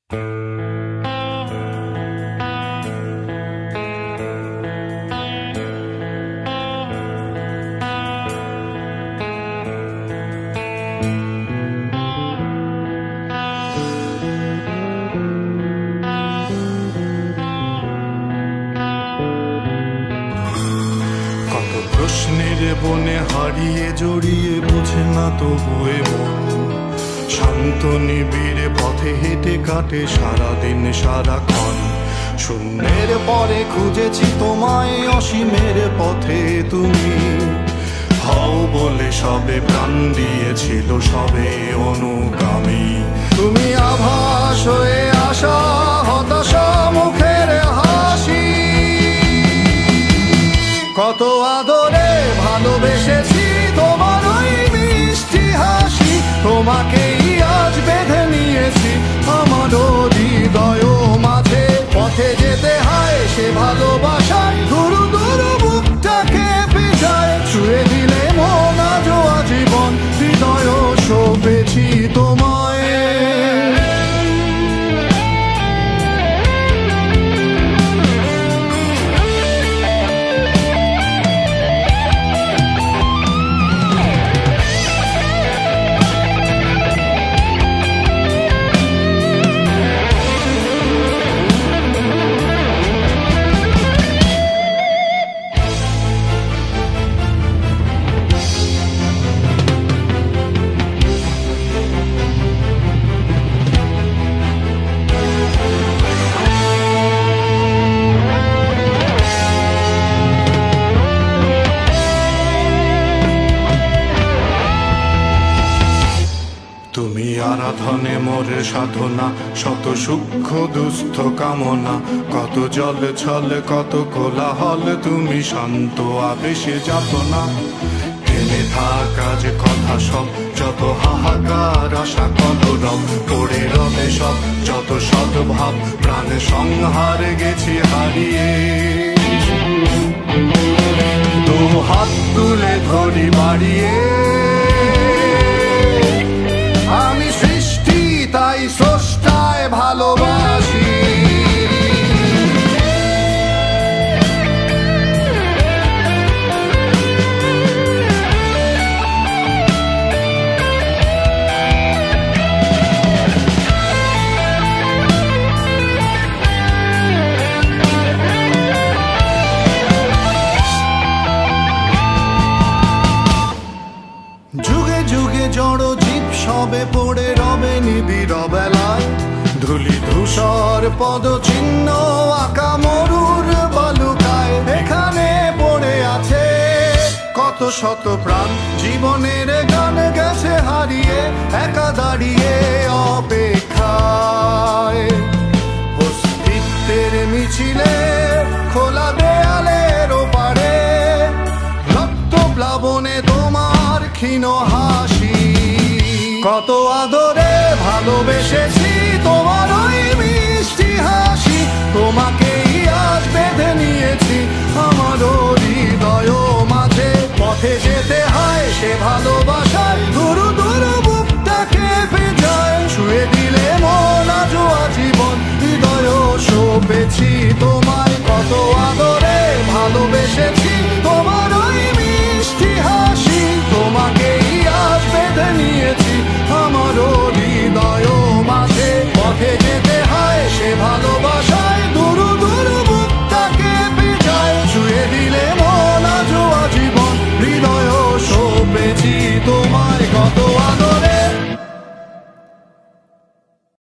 প্রশ্নের বনে হারিয়ে জড়িয়ে বোঝে না তবুয়ে মন, শান্ত নিবিড়ে পথে হেঁটে কাটে সারাদিন সারাক্ষণ। শূন্যের পরে খুঁজেছি তোমায়, অসীমের পথে তুমি হও বলে সবে প্রাণ দিয়েছিল, সবে অনুগামী। তুমি আভাস হয়ে আসা, হতাশা মুখের হাসি, কত আদরে ভালোবেসেছি তোমার ওই মিষ্টি হাসি। তোমাকেই আজ বেঁধে নিয়েছি আমার হৃদয় মাঝে, পথে যেতে হয় সে ভালোবাসায়, দুরু দুরু বুকটাকে পেঁচায়। ছুঁয়ে দিলে মন আজও আজীবন, হৃদয় সঁপেছি তোমায়। তুমি আরাধনে মোর সাধনা, শত সূক্ষ্ম দুস্থ কামনা, কত জল ছল কত কোলাহল, তুমি শান্ত আবেশে যাতনা। থেমে থাকা যে কথা সব, যত হাহাকার আশা কলরব, পড়ে রবে সব যত সদ্ভাব, প্রাণ সংহার গেছি হারিয়ে। দু হাত তুলে ধরি বাড়িয়ে, আমি সৃষ্টি তাই স্রষ্টায় ভালোবাসি। যুগে যুগে জড় জীব সবে পড়ে রবে নিবিড় বেলায়, ধুলি ধূসর পদচিহ্ন আঁকা মরুর বালুকায়। এখানে পড়ে আছে কত শত প্রাণ, জীবনের গান গেছে হারিয়ে, একা দাঁড়িয়ে অপেক্ষায়। অস্তিত্বের মিছিলে খোলা দেয়ালের ওপারে, রক্ত প্লাবনে তোমার ক্ষীণ হাসি, কত আদরে ভালোবেসেছি তোমার ওই মিষ্টি হাসি। তোমাকেই আজ বেঁধে নিয়েছি আমার হৃদয় মাঝে, পথে যেতে হয় সে ভালোবাসায়, দুরু দুরু বুকটাকে পেঁচায়। ছুঁয়ে দিলে মন আজও আজীবন, হৃদয় সঁপেছি তোমায়, কত আদরে ভালোবেসেছি তোমার ওই মিষ্টি হাসি। তোমাকেই আজ বেঁধে নিয়েছি আমার হৃদয় মাঝে, পথে যেতে হয় সে ভালোবাসায়, দুরু দুরু বুকটাকে পেঁচায়। ছুঁয়ে দিলে মন আজও আজীবন, হৃদয় সঁপেছি তোমায়, কত আদরে